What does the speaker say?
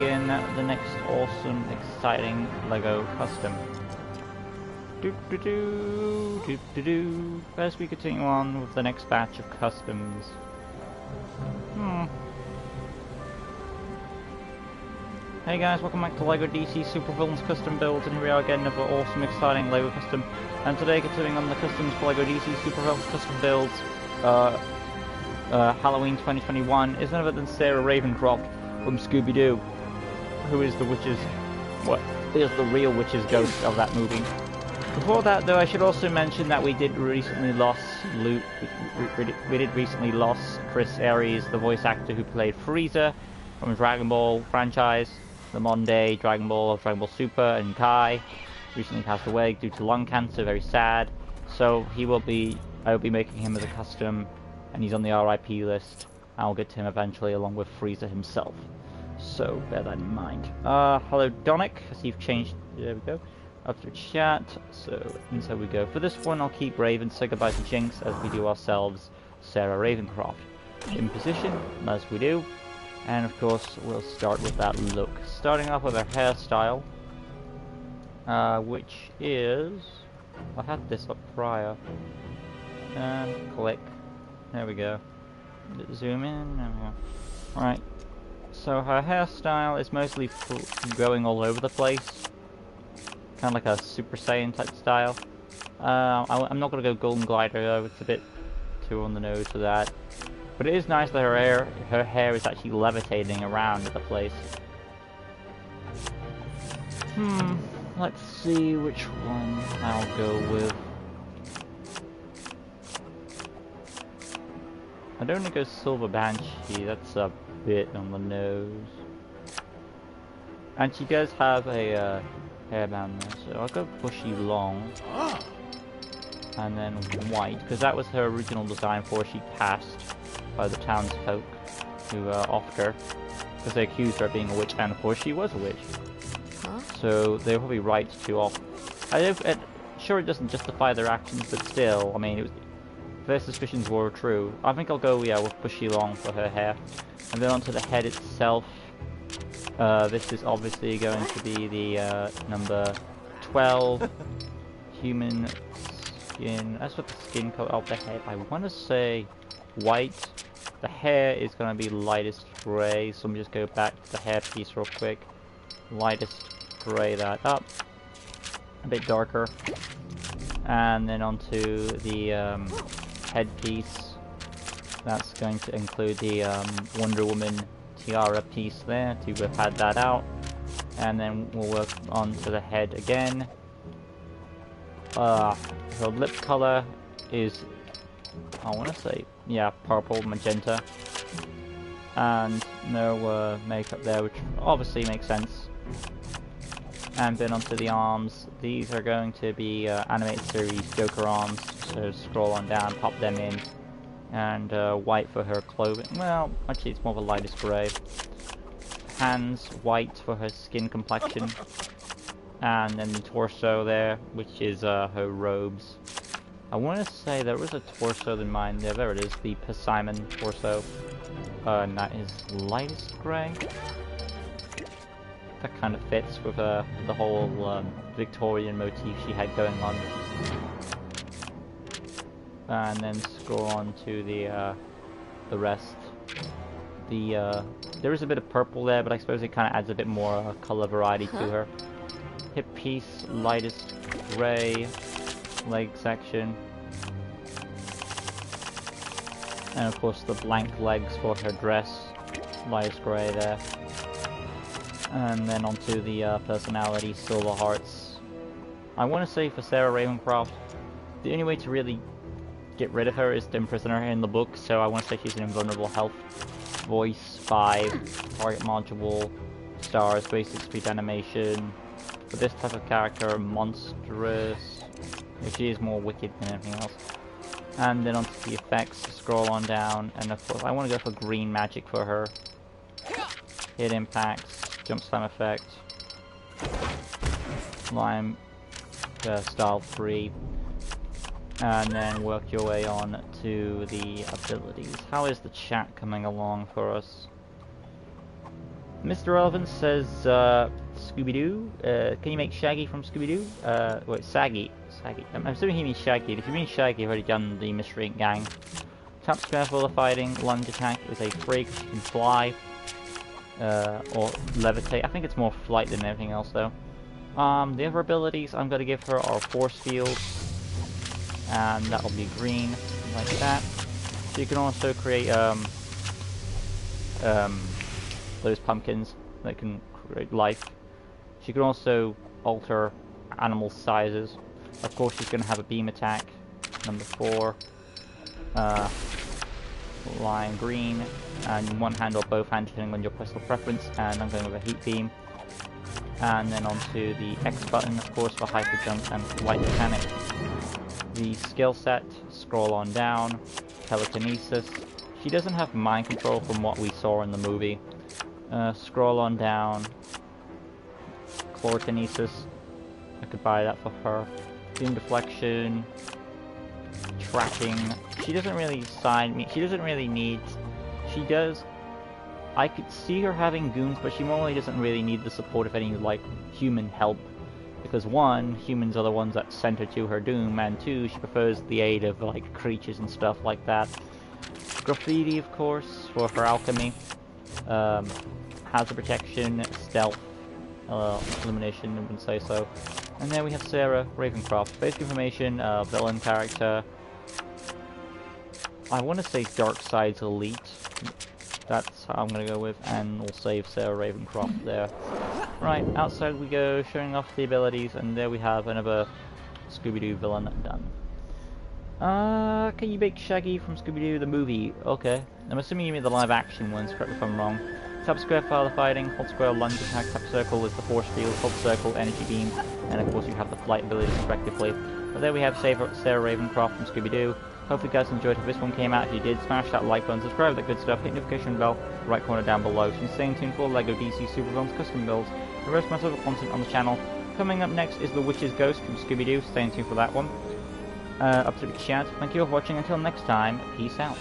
In the next awesome, exciting LEGO custom. First, we continue on with the next batch of customs. Hey guys, welcome back to LEGO DC Supervillains Custom Builds, and here we are again, another awesome, exciting LEGO custom. And today, continuing on the customs for LEGO DC Supervillains Custom Builds, Halloween 2021 is none other than Sarah Ravencroft from Scooby-Doo, who is the witch's, is the real witch's ghost of that movie. Before that, though, I should also mention that we did recently lost Chris Aries, the voice actor who played Frieza from the Dragon Ball franchise, the modern day Dragon Ball Super, and Kai. Recently passed away due to lung cancer, very sad. So I will be making him as a custom, and he's on the RIP list. I'll get to him eventually, along with Frieza himself. So bear that in mind. Hello Donick, I see you've changed, there we go, up to chat, so inside we go. For this one I'll keep Raven, say goodbye to Jinx, as we do ourselves Sarah Ravencroft. In position, as we do, and of course we'll start with that look. Starting off with her hairstyle, which is, I had this up prior, and click, there we go, zoom in, there we go. Alright. So her hairstyle is mostly going all over the place, kind of like a Super Saiyan type style. I'm not going to go Golden Glider though, it's a bit too on the nose for that. But it is nice that her hair is actually levitating around the place. Let's see which one I'll go with. I don't want to go Silver Banshee, that's a bit on the nose. And she does have a hairband there, so I'll go Bushy Long. And then white, because that was her original design before she passed by the townsfolk who offed her. Because they accused her of being a witch, and of course she was a witch. So they were probably right to off. Sure, it doesn't justify their actions, but still, I mean, their suspicions were true. I think I'll go, with Bushy Long for her hair. And then onto the head itself. This is obviously going to be the number 12 human skin. That's what the skin color of the head. I want to say white. The hair is going to be lightest gray. So let me just go back to the hair piece real quick. Lightest gray that up. A bit darker. And then onto the headpiece. That's going to include the Wonder Woman tiara piece there to have had that out. And then we'll work on to the head again. Her lip color is, I want to say, yeah, purple, magenta. And no makeup there, which obviously makes sense. And then onto the arms. These are going to be animated series Joker arms. So scroll on down, pop them in. And white for her clothing. Well, actually it's more of a lightest grey. Hands, white for her skin complexion. And then the torso there, which is her robes. I want to say there was a torso in mine. Yeah, there it is, the Persimmon torso. And that is lightest grey. That kind of fits with the whole Victorian motif she had going on. And then scroll on to the rest. There is a bit of purple there, but I suppose it kind of adds a bit more color variety to her. Hip piece, lightest gray. Leg section. And of course the blank legs for her dress. Lightest gray there. And then onto the personality, Silver Hearts. I want to say for Sarah Ravencroft, the only way to really get rid of her is to imprison her in the book, so I want to say she's an invulnerable health. Voice 5, target module, stars, basic speed animation. For this type of character, monstrous. She is more wicked than anything else. And then onto the effects, scroll on down, and of course I want to go for green magic for her. Hit impacts, jump slam effect, slime style 3. And then work your way on to the abilities. How is the chat coming along for us? Mr. Relevant says, Scooby-Doo, can you make Shaggy from Scooby-Doo? Wait, Saggy. I'm assuming he means Shaggy. If you mean Shaggy, you've already done the Mystery Inc. gang. Tap square for the fighting. Lunge attack is a free because she can fly. Or levitate. I think it's more flight than anything else, though. The other abilities I'm going to give her are Force Field. And that will be green, like that. So you can also create, those pumpkins that can create life. She can also alter animal sizes. Of course, she's going to have a beam attack. Number 4. Lime green. And one hand or both hands depending on your personal preference. And I'm going with a heat beam. And then onto the X button, of course, for hyper jump and light mechanic. The skill set, scroll on down. Telekinesis. She doesn't have mind control from what we saw in the movie. Scroll on down. Chlorokinesis. I could buy that for her. Beam deflection. Tracking. She doesn't really sign me. She doesn't really need. She does. I could see her having goons, but she normally doesn't really need the support of any like human help. Because 1, humans are the ones that sent her to her doom, and 2, she prefers the aid of like creatures and stuff like that. Graffiti, of course, for her alchemy. Hazard protection, stealth, elimination, I wouldn't say so. And then we have Sarah Ravencroft. Basic information, villain character. I want to say Darkseid's elite. That's how I'm going to go with, and we'll save Sarah Ravencroft there. Right, outside we go, showing off the abilities, and there we have another Scooby-Doo villain done. Can you make Shaggy from Scooby-Doo the movie? Okay. I'm assuming you mean the live-action ones, correct me if I'm wrong. Tap square for the fighting, hold square lunge attack, tap circle is the force field, hold circle energy beam, and of course you have the flight abilities respectively. But there we have Sarah Ravencroft from Scooby-Doo. Hope you guys enjoyed. If this one came out, if you did, smash that like button, subscribe, that good stuff, hit notification bell, right corner down below. So you can stay tuned for LEGO DC Supervillains custom builds, the rest of my other content on the channel. Coming up next is the Witch's Ghost from Scooby-Doo. Stay tuned for that one. Up to the chat. Thank you all for watching. Until next time, peace out.